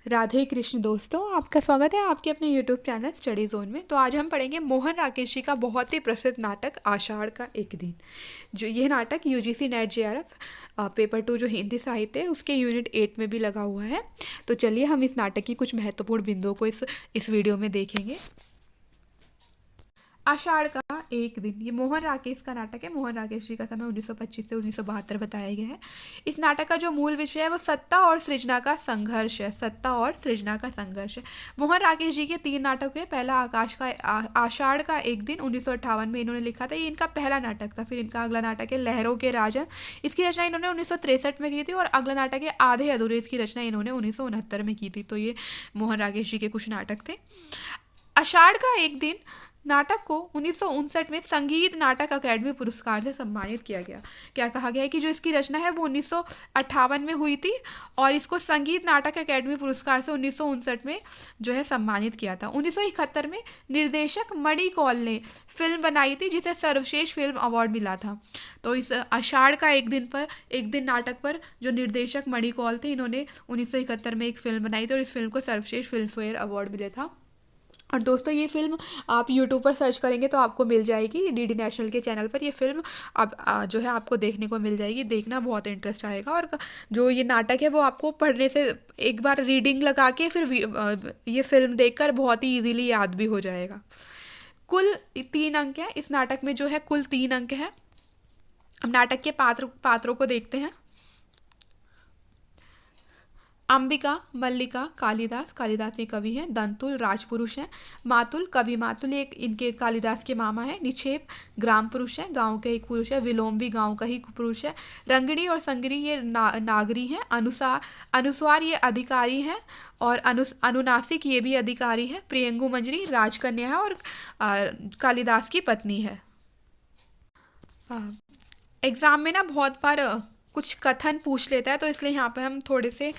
राधे कृष्ण दोस्तों, आपका स्वागत है आपके अपने यूट्यूब चैनल स्टडी जोन में। तो आज हम पढ़ेंगे मोहन राकेश जी का बहुत ही प्रसिद्ध नाटक आषाढ़ का एक दिन। जो यह नाटक यूजीसी नेट जेआरएफ पेपर 2 जो हिंदी साहित्य है उसके यूनिट 8 में भी लगा हुआ है। तो चलिए हम इस नाटक की कुछ महत्वपूर्ण बिंदुओं को इस वीडियो में देखेंगे। आषाढ़ का एक दिन, ये मोहन राकेश का नाटक है। मोहन राकेश जी का समय 1925 से 1972 बताया गया है। इस नाटक का जो मूल विषय है वो सत्ता और सृजना का संघर्ष है। सत्ता और सृजना का संघर्ष है। मोहन राकेश जी के 3 नाटक है। पहला आषाढ़ का एक दिन 1958 में इन्होंने लिखा था, ये इनका पहला नाटक था। फिर इनका अगला नाटक है लहरों के राजा, इसकी रचना इन्होंने 1963 में की थी। और अगला नाटक है आधे अधूरे, इसकी रचना इन्होंने 1969 में की थी। तो ये मोहन राकेश जी के कुछ नाटक थे। आषाढ़ का एक दिन नाटक को 1959 में संगीत नाटक अकादमी पुरस्कार से सम्मानित किया गया। क्या कहा गया है कि जो इसकी रचना है वो 1958 में हुई थी और इसको संगीत नाटक अकादमी पुरस्कार से 1959 में जो है सम्मानित किया था। 1971 में निर्देशक मणि कौल ने फिल्म बनाई थी जिसे सर्वश्रेष्ठ फिल्म अवार्ड मिला था। तो इस आषाढ़ का एक दिन नाटक पर जो निर्देशक मणि कौल थे, इन्होंने 1971 में एक फिल्म बनाई थी और इस फिल्म को सर्वश्रेष्ठ फिल्म फेयर अवार्ड मिला था। और दोस्तों ये फिल्म आप यूट्यूब पर सर्च करेंगे तो आपको मिल जाएगी। डीडी नेशनल के चैनल पर ये फिल्म अब जो है आपको देखने को मिल जाएगी। देखना, बहुत इंटरेस्ट आएगा। और जो ये नाटक है वो आपको पढ़ने से एक बार रीडिंग लगा के फिर ये फिल्म देखकर बहुत ही इजीली याद भी हो जाएगा। कुल 3 अंक है इस नाटक में, जो है कुल 3 अंक है। अब नाटक के पात्रों को देखते हैं। अंबिका, मल्लिका, कालिदास, कालिदास ये कवि हैं। दंतुल राजपुरुष हैं। मातुल, कवि मातुल एक इनके कालिदास के मामा हैं। निक्षेप ग्राम पुरुष हैं, गांव के एक पुरुष है। विलोम भी गांव का ही पुरुष है। रंगड़ी और संगड़ी ये नागरी हैं। अनुस्वार ये अधिकारी हैं और अनुनासिक ये भी अधिकारी है। प्रियंगु मंजरी राजकन्या है और कालिदास की पत्नी है। एग्ज़ाम में ना बहुत बार कुछ कथन पूछ लेता है, तो इसलिए यहाँ पे हम थोड़े से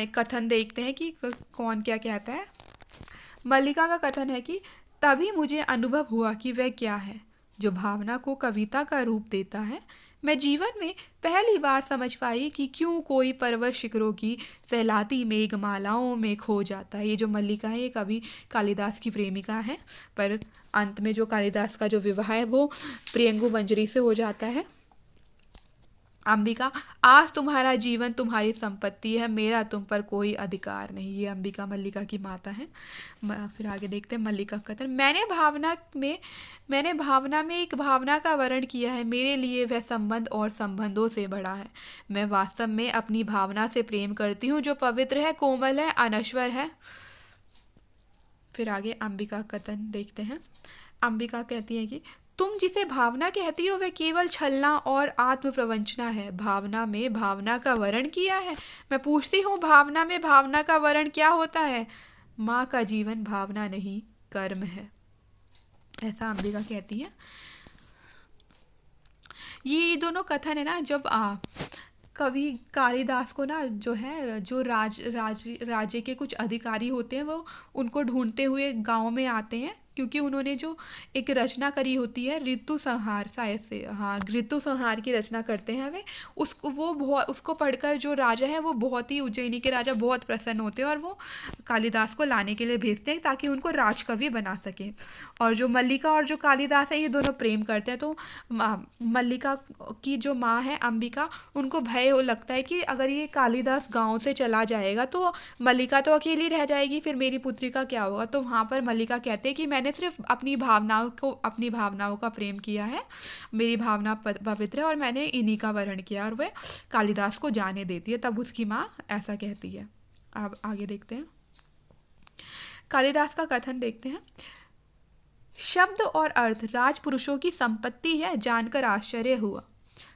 कथन देखते हैं कि कौन क्या कहता है। मल्लिका का कथन है कि तभी मुझे अनुभव हुआ कि वह क्या है जो भावना को कविता का रूप देता है। मैं जीवन में पहली बार समझ पाई कि क्यों कोई पर्वत शिखरों की सहलाती मेघमालाओं में खो जाता है। ये जो मल्लिका है ये कवि कालिदास की प्रेमिका है, पर अंत में जो कालिदास का जो विवाह है वो प्रियंगु मंजरी से हो जाता है। अंबिका, आज तुम्हारा जीवन तुम्हारी संपत्ति है, मेरा तुम पर कोई अधिकार नहीं। ये अंबिका मल्लिका की माता है। फिर आगे देखते हैं मल्लिका का कथन। मैंने भावना में एक भावना का वर्ण किया है। मेरे लिए वह संबंध और संबंधों से बड़ा है। मैं वास्तव में अपनी भावना से प्रेम करती हूँ जो पवित्र है, कोमल है, अनश्वर है। फिर आगे अंबिका का कथन देखते हैं। अंबिका कहती है कि तुम जिसे भावना कहती हो वह केवल छलना और आत्म प्रवंचना है। भावना में भावना का वर्ण किया है। मैं पूछती हूँ, भावना में भावना का वर्ण क्या होता है? माँ का जीवन भावना नहीं, कर्म है। ऐसा अंबिका कहती है। ये दोनों कथन है ना, जब कवि कालिदास को ना जो है जो राज्य के कुछ अधिकारी होते हैं वो उनको ढूंढते हुए गांव में आते हैं, क्योंकि उन्होंने जो एक रचना करी होती है ऋतु संहार, शायद से हाँ ऋतु संहार की रचना करते हैं वे। उसको पढ़कर जो राजा है वो बहुत ही, उज्जैनी के राजा बहुत प्रसन्न होते हैं और वो कालिदास को लाने के लिए भेजते हैं ताकि उनको राजकवि बना सके। और जो मल्लिका और जो कालिदास है ये दोनों प्रेम करते हैं। तो मल्लिका की जो माँ है अंबिका, उनको भय हो लगता है कि अगर ये कालिदास गांव से चला जाएगा तो मल्लिका तो अकेली रह जाएगी, फिर मेरी पुत्री का क्या होगा। तो वहाँ पर मल्लिका कहते हैं कि मैंने सिर्फ अपनी भावनाओं का प्रेम किया है, मेरी भावना पवित्र है और मैंने इन्हीं का वर्ण किया। और वह कालिदास को जाने देती है, तब उसकी माँ ऐसा कहती है। अब आगे देखते हैं। कालिदास का कथन देखते हैं। शब्द और अर्थ राजपुरुषों की संपत्ति है, जानकर आश्चर्य हुआ।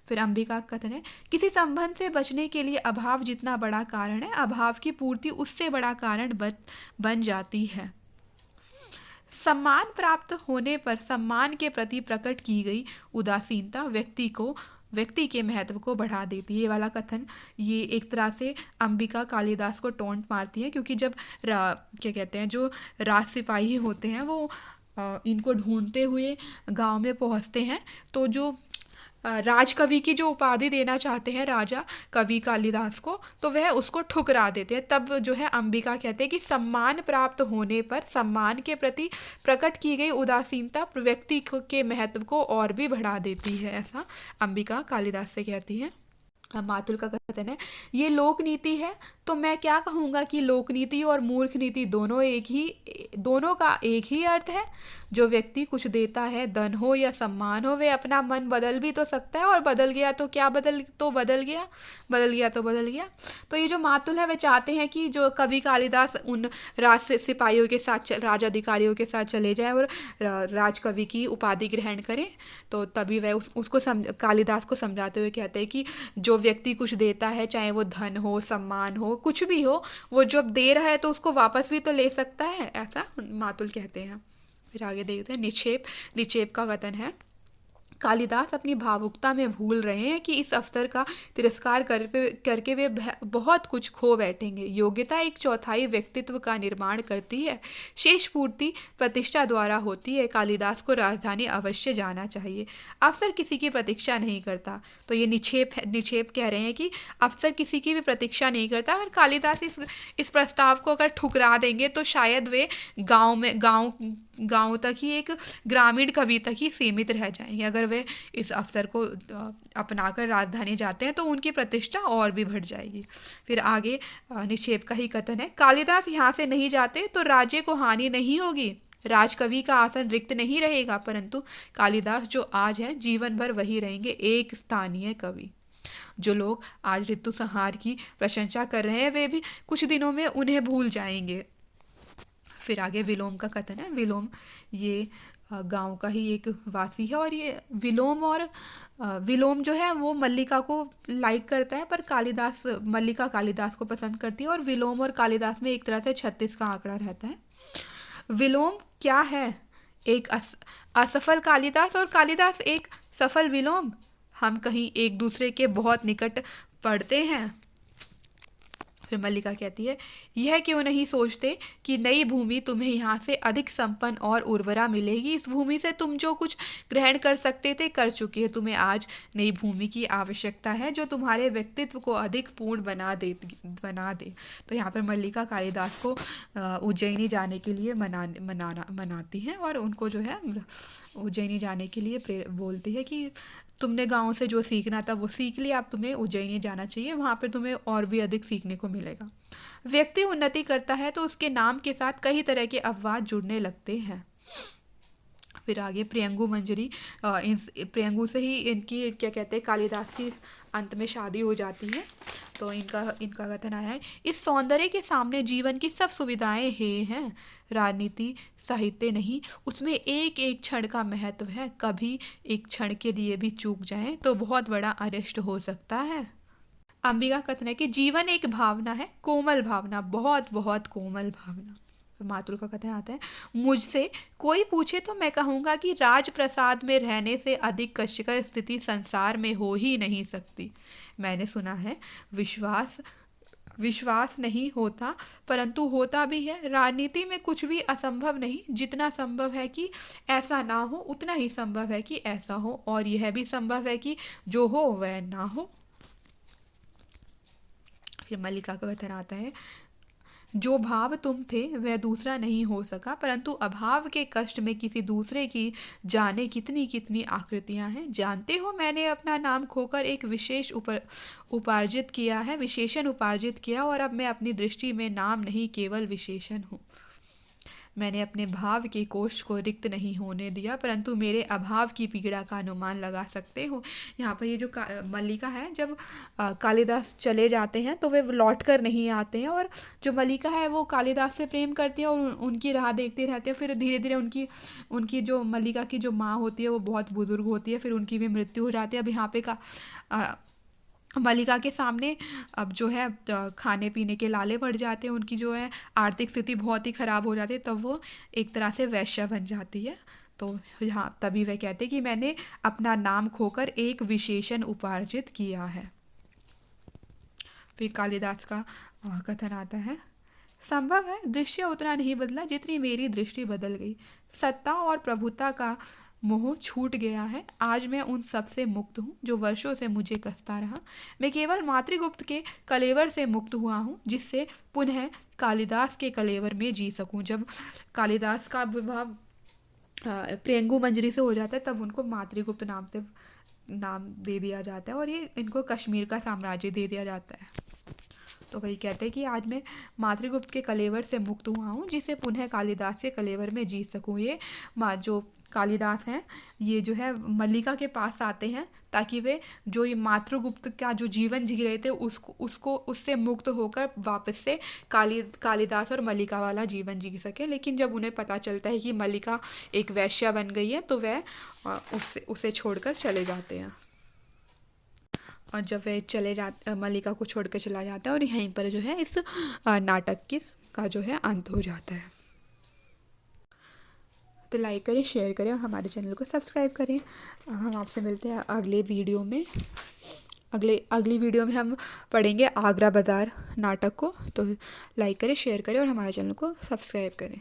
फिर अंबिका का कथन है, किसी संबंध से बचने के लिए अभाव जितना बड़ा कारण है, अभाव की पूर्ति उससे बड़ा कारण बन जाती है। सम्मान प्राप्त होने पर सम्मान के प्रति प्रकट की गई उदासीनता व्यक्ति के महत्व को बढ़ा देती है। ये वाला कथन, ये एक तरह से अंबिका कालिदास को टोंट मारती है, क्योंकि जब क्या कहते हैं जो राज सिपाही होते हैं वो इनको ढूंढते हुए गांव में पहुंचते हैं, तो जो राजकवि की जो उपाधि देना चाहते हैं राजा कवि कालिदास को, तो वह उसको ठुकरा देते हैं। तब जो है अंबिका कहते हैं कि सम्मान प्राप्त होने पर सम्मान के प्रति प्रकट की गई उदासीनता व्यक्ति के महत्व को और भी बढ़ा देती है, ऐसा अंबिका कालिदास से कहती हैं। मातुल का कथन है, ये लोक नीति है तो मैं क्या कहूँगा कि लोक नीति और मूर्ख नीति दोनों का एक ही अर्थ है। जो व्यक्ति कुछ देता है, धन हो या सम्मान हो, वह अपना मन बदल भी तो सकता है, और बदल गया तो क्या बदल गया, बदल गया। तो ये जो मातुल है वह चाहते हैं कि जो कवि कालिदास उन सिपाहियों के साथ, राज अधिकारियों के साथ चले जाए और राजकवि की उपाधि ग्रहण करें। तो तभी वह उसको कालिदास को समझाते हुए कहते हैं कि जो व्यक्ति कुछ देता है, चाहे वो धन हो, सम्मान हो, कुछ भी हो, वो जब दे रहा है तो उसको वापस भी तो ले सकता है, ऐसा मातुल कहते हैं। फिर आगे देखते हैं निक्षेप का कथन है, कालिदास अपनी भावुकता में भूल रहे हैं कि इस अवसर का तिरस्कार करके वे बहुत कुछ खो बैठेंगे। योग्यता एक चौथाई व्यक्तित्व का निर्माण करती है, शेष पूर्ति प्रतिष्ठा द्वारा होती है। कालिदास को राजधानी अवश्य जाना चाहिए, अवसर किसी की प्रतीक्षा नहीं करता। तो ये निक्षेप कह रहे हैं कि अवसर किसी की भी प्रतीक्षा नहीं करता। अगर कालिदास इस प्रस्ताव को अगर ठुकरा देंगे तो शायद वे गांव तक ही, एक ग्रामीण कवि तक ही सीमित रह जाएंगे। अगर वे इस अवसर को अपनाकर राजधानी जाते हैं तो उनकी प्रतिष्ठा और भी बढ़ जाएगी। फिर आगे निक्षेप का ही कथन है, कालिदास यहाँ से नहीं जाते तो राज्य को हानि नहीं होगी, राजकवि का आसन रिक्त नहीं रहेगा, परंतु कालिदास जो आज है जीवन भर वही रहेंगे, एक स्थानीय कवि। जो लोग आज ऋतु संहार की प्रशंसा कर रहे हैं वे भी कुछ दिनों में उन्हें भूल जाएंगे। फिर आगे विलोम का कथन है, विलोम ये गांव का ही एक वासी है, और ये विलोम जो है वो मल्लिका को लाइक करता है, पर मल्लिका कालिदास को पसंद करती है, और विलोम और कालिदास में एक तरह से 36 का आंकड़ा रहता है। विलोम क्या है? एक असफल कालिदास और कालिदास एक सफल विलोम। हम कहीं एक दूसरे के बहुत निकट पड़ते हैं। फिर मल्लिका कहती है, यह क्यों नहीं सोचते कि नई भूमि तुम्हें यहाँ से अधिक संपन्न और उर्वरा मिलेगी। इस भूमि से तुम जो कुछ ग्रहण कर सकते थे कर चुके हो। तुम्हें आज नई भूमि की आवश्यकता है जो तुम्हारे व्यक्तित्व को अधिक पूर्ण बना दे। तो यहाँ पर मल्लिका कालिदास को उज्जैनी जाने के लिए मनाती हैं, और उनको जो है उज्जैनी जाने के लिए बोलती है कि तुमने गांव से जो सीखना था वो सीख लिया, अब तुम्हें उज्जैनी जाना चाहिए, वहाँ पर तुम्हें और भी अधिक सीखने को मिलेगा। व्यक्ति उन्नति करता है तो उसके नाम के साथ कई तरह के अपवाद जुड़ने लगते हैं। फिर आगे प्रियंगु मंजरी, प्रियंगु से ही इनकी क्या कहते हैं कालिदास की अंत में शादी हो जाती है। तो इनका कथन आया है, इस सौंदर्य के सामने जीवन की सब सुविधाएं हैं। राजनीति साहित्य नहीं, उसमें एक एक क्षण का महत्व है। कभी एक क्षण के लिए भी चूक जाएं तो बहुत बड़ा अरिष्ट हो सकता है। अंबिका कथन है कि जीवन एक भावना है, कोमल भावना, बहुत बहुत कोमल भावना। मातुल का कथन आता है, मुझसे कोई पूछे तो मैं कहूँगा कि राजप्रसाद में रहने से अधिक कष्टकर स्थिति संसार में हो ही नहीं सकती। मैंने सुना है विश्वास नहीं होता, परंतु होता भी है। राजनीति में कुछ भी असंभव नहीं, जितना संभव है कि ऐसा ना हो उतना ही संभव है कि ऐसा हो, और यह भी संभव है कि जो हो वह ना हो। फिर मल्लिका का कथन आता है, जो भाव तुम थे वह दूसरा नहीं हो सका, परंतु अभाव के कष्ट में किसी दूसरे की जाने कितनी कितनी आकृतियां हैं। जानते हो मैंने अपना नाम खोकर एक विशेषण उपार्जित किया, और अब मैं अपनी दृष्टि में नाम नहीं केवल विशेषण हूँ। मैंने अपने भाव के कोश को रिक्त नहीं होने दिया, परंतु मेरे अभाव की पीड़ा का अनुमान लगा सकते हो। यहाँ पर ये जो मल्लिका है, जब कालिदास चले जाते हैं तो वे लौट कर नहीं आते हैं, और जो मल्लिका है वो कालिदास से प्रेम करती है और उनकी राह देखते रहते हैं। फिर धीरे धीरे उनकी जो मल्लिका की जो माँ होती है वो बहुत बुजुर्ग होती है, फिर उनकी भी मृत्यु हो जाती है। अब यहाँ पे मल्लिका के सामने अब जो है खाने पीने के लाले पड़ जाते हैं, उनकी जो है आर्थिक स्थिति बहुत ही ख़राब हो जाती है, तब वो एक तरह से वैश्या बन जाती है। तो यहाँ तभी वह कहते हैं कि मैंने अपना नाम खोकर एक विशेषण उपार्जित किया है। फिर कालिदास का कथन आता है, संभव है दृश्य उतना नहीं बदला जितनी मेरी दृष्टि बदल गई। सत्ता और प्रभुता का मोह छूट गया है। आज मैं उन सब से मुक्त हूँ जो वर्षों से मुझे कसता रहा। मैं केवल मातृगुप्त के कलेवर से मुक्त हुआ हूँ, जिससे पुनः कालिदास के कलेवर में जी सकूँ। जब कालिदास का विवाह प्रियंगु मंजरी से हो जाता है, तब उनको मातृगुप्त नाम दे दिया जाता है और ये इनको कश्मीर का साम्राज्य दे दिया जाता है। तो वही कहते हैं कि आज मैं मातृगुप्त के कलेवर से मुक्त हुआ हूँ, जिसे पुनः कालिदास के कलेवर में जीत सकूँ। ये जो कालिदास हैं, ये जो है मल्लिका के पास आते हैं ताकि वे जो ये मातृगुप्त का जो जीवन जी रहे थे उसको उससे मुक्त होकर वापस से कालिदास और मल्लिका वाला जीवन जी सके। लेकिन जब उन्हें पता चलता है कि मल्लिका एक वैश्या बन गई है, तो वह उसे छोड़कर चले जाते हैं। और जब वह मल्लिका को छोड़कर चला जाता है, और यहीं पर जो है इस नाटक का जो है अंत हो जाता है। तो लाइक करें, शेयर करें और हमारे चैनल को सब्सक्राइब करें। हम आपसे मिलते हैं अगली वीडियो में। अगली वीडियो में हम पढ़ेंगे आगरा बाज़ार नाटक को। तो लाइक करें, शेयर करें और हमारे चैनल को सब्सक्राइब करें।